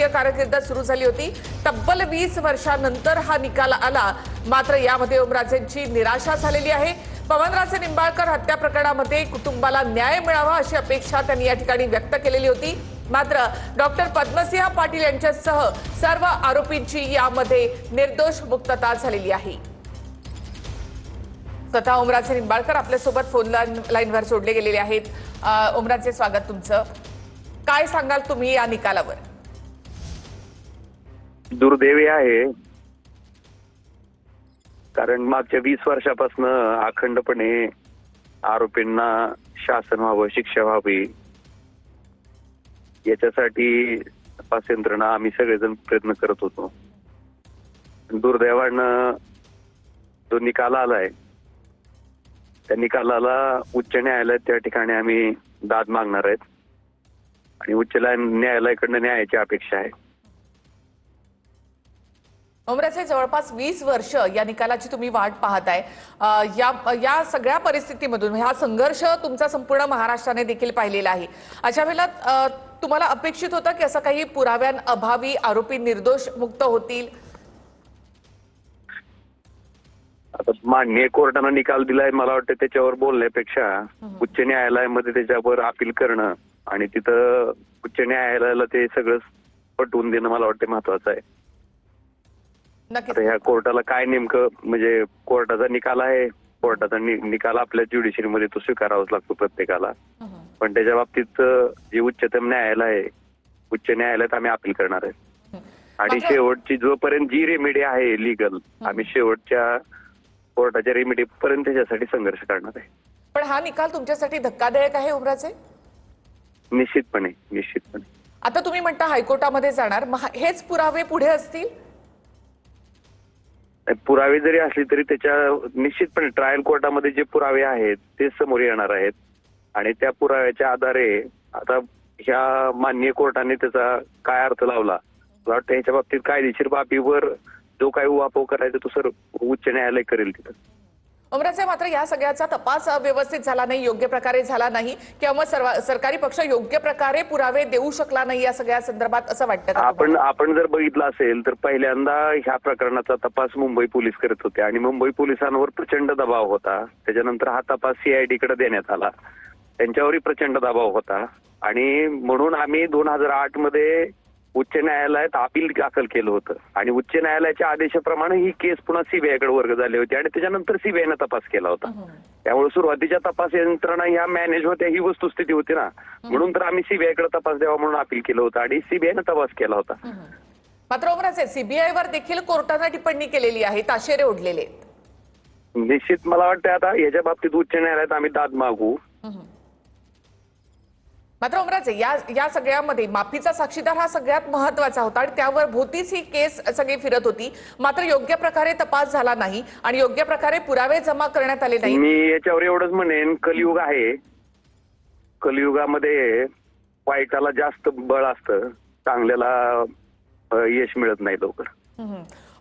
राजकीय कारकीर्द सुरू झाली होती। तब्बल 20 वर्षांनंतर हा निकाल आला, मात्र यामध्ये ओमराजेंची निराशा झालेली आहे। पवनराजे निंबाळकर हत्या प्रकरणामध्ये कुटुंबाला न्याय मिळावा अशी अपेक्षा त्यांनी या ठिकाणी व्यक्त केलेली होती। मात्र डॉक्टर पद्मसिंह पाटील यांच्यासह सर्व आरोपींची यामध्ये निर्दोष मुक्तता झालेली आहे। स्वतः ओमराजे निंबाळकर आपल्यासोबत फोन लाईनवर जोडले गेलेले आहेत। ओमराजे, स्वागत तुमचं। काय सांगाल तुम्ही या निकालावर? दुर्दैवी आहे, कारण मागच्या 20 वर्षापासून अखंडपणे आरोपींना शासन व्हावं, शिक्षा व्हावी याच्यासाठी तपास यंत्रणा आम्ही सगळेजण प्रयत्न करत होतो। दुर्दैवानं जो निकाल आलाय त्या निकालाला उच्च न्यायालयात त्या ठिकाणी आम्ही दाद मागणार आहेत आणि उच्च न्यायालयाकडनं न्यायाची अपेक्षा आहे। ओमराजे, जवळपास 20 वर्ष या निकालाची तुम्ही वाट पाहताय। या सगळ्या परिस्थितीमधून हा संघर्ष तुमचा संपूर्ण महाराष्ट्राने देखील पाहिलेला आहे। अशा वेळेला तुम्हाला अपेक्षित होतं की असं काही पुराव्यांअभावी आरोपी निर्दोष मुक्त होतील? आता माननीय कोर्टानं निकाल दिलाय, मला वाटतं त्याच्यावर बोलण्यापेक्षा उच्च न्यायालयामध्ये त्याच्यावर अपील करणं आणि तिथं उच्च न्यायालयाला ते सगळं पटवून देणं मला वाटतं महत्वाचं आहे। आता ह्या कोर्टाला काय नेमकं, म्हणजे कोर्टाचा निकाल आहे, कोर्टाचा निकाल आपल्या ज्युडिशरीमध्ये तो स्वीकारावाच लागतो प्रत्येकाला, पण त्याच्या बाबतीत जे उच्चतम न्यायालय आहे, उच्च न्यायालयात आम्ही अपील करणार आहे आणि शेवटची जोपर्यंत जी रेमेडी आहे लीगल, आम्ही शेवटच्या कोर्टाच्या रेमेडी पर्यंत त्याच्यासाठी संघर्ष करणार आहे। पण हा निकाल तुमच्यासाठी धक्कादायक आहे ओमराजे? निश्चितपणे, निश्चितपणे। आता तुम्ही म्हणता हायकोर्टामध्ये जाणार, हेच पुरावे पुढे असतील? पुरावे जरी असले तरी त्याच्या निश्चितपणे ट्रायल कोर्टामध्ये जे पुरावे आहेत ते समोर येणार आहेत आणि त्या पुराव्याच्या आधारे आता ह्या माननीय कोर्टाने त्याचा काय अर्थ लावला, मला वाटतं ह्याच्या बाबतीत कायदेशीर बाबीवर जो काही उहापोह करायचा तो सर उच्च न्यायालय करेल तिथं। ओमराजे, मात्र या सगळ्याचा तपास व्यवस्थित झाला नाही, योग्य प्रकारे झाला नाही, किंवा मग सरकारी पक्ष योग्य प्रकारे पुरावे देऊ शकला नाही या सगळ्या संदर्भात, असं वाटतं का? आपण जर बघितलं असेल तर पहिल्यांदा ह्या प्रकरणाचा तपास मुंबई पोलीस करत होते आणि मुंबई पोलिसांवर प्रचंड दबाव होता। त्याच्यानंतर हा तपास CID कडे देण्यात आला, त्यांच्यावरही प्रचंड दबाव होता आणि म्हणून आम्ही 2008 मध्ये उच्च न्यायालयात अपील दाखल केलं होतं आणि उच्च न्यायालयाच्या आदेशाप्रमाणे ही केस पुन्हा CBI कडे वर्ग झाली होती आणि त्याच्यानंतर CBI ने तपास केला होता। त्यामुळे सुरुवातीच्या तपास यंत्रणा ह्या मॅनेज होत्या, ही वस्तुस्थिती होती ना, म्हणून तर आम्ही CBI कडे तपास द्यावा म्हणून अपील केलं होतं आणि CBI ने तपास केला होता। मात्र ओमराजे, CBI वर देखील कोर्टाने टिप्पणी केलेली आहे, ताशेरे ओढलेले आहेत। निश्चित मला वाटतं आता याच्या बाबतीत उच्च न्यायालयात आम्ही दाद मागू। मात्र ओमराजे, या सगळ्यामध्ये माफीचा साक्षीदार हा सगळ्यात महत्वाचा होता आणि त्यावर भोवतीच ही केस सगळी फिरत होती, मात्र योग्य प्रकारे तपास झाला नाही आणि योग्य प्रकारे पुरावे जमा करण्यात आले नाही। मी याच्यावर एवढंच म्हणेन, कलियुग आहे, कलियुगामध्ये वाईटाला जास्त बळ असतं, चांगल्याला यश मिळत नाही लवकर।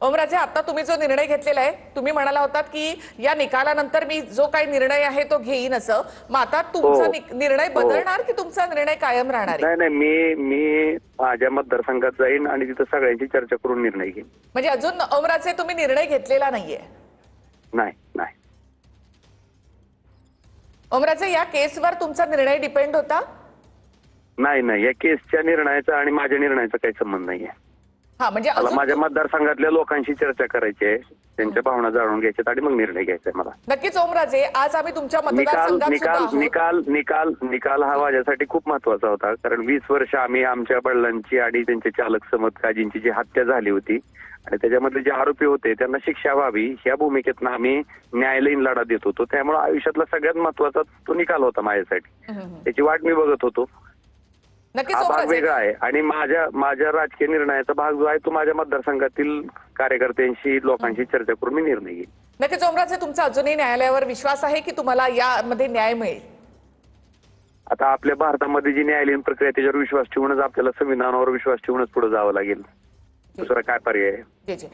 ओमराजे, आता तुम्ही जो निर्णय घेतलेला आहे, तुम्ही म्हणाला होतात की या निकालानंतर मी जो काही निर्णय आहे तो घेईन असं, मग आता तुमचा निर्णय बदलणार की तुमचा निर्णय कायम राहणार? नाही, मी माझ्या मतदारसंघात जाईन आणि तिथं सगळ्यांची चर्चा करून निर्णय घेईन। म्हणजे अजून ओमराजे तुम्ही निर्णय घेतलेला नाहीये? नाही। ओमराजे, या केसवर तुमचा निर्णय डिपेंड होता? नाही, या केसच्या निर्णयाचा आणि माझ्या निर्णयाचा काही संबंध नाहीये। हा, म्हणजे माझ्या मतदारसंघातल्या लोकांशी चर्चा करायची आहे, त्यांच्या भावना जाणून घ्यायच्यात आणि मग निर्णय घ्यायचा आहे मला। नक्कीच ओमराजे, आज आम्ही तुमच्या मतदारसंघात निकाल हा माझ्यासाठी खूप महत्वाचा होता, कारण 20 वर्ष आम्ही आमच्या वडिलांची आणि त्यांचे चालक समत काजींची जी हत्या झाली होती आणि त्याच्यामध्ये जे आरोपी होते त्यांना शिक्षा व्हावी ह्या भूमिकेतनं आम्ही न्यायालयीन लढा देत होतो। त्यामुळे आयुष्यातला सगळ्यात महत्वाचा तो निकाल होता माझ्यासाठी, त्याची वाट मी बघत होतो। हा भाग वेगळा आहे आणि माझ्या राजकीय निर्णयाचा भाग जो आहे तो माझ्या मतदारसंघातील कार्यकर्त्यांशी, लोकांशी चर्चा करून मी निर्णय घेईन। नक्कीच ओमराजे, तुमचा अजूनही न्यायालयावर विश्वास आहे की तुम्हाला यामध्ये न्याय मिळेल? आता आपल्या भारतामध्ये जी न्यायालयीन प्रक्रिया त्याच्यावर विश्वास ठेवूनच, आपल्याला संविधानावर विश्वास ठेवूनच पुढे जावं लागेल, दुसरा काय पर्याय आहे?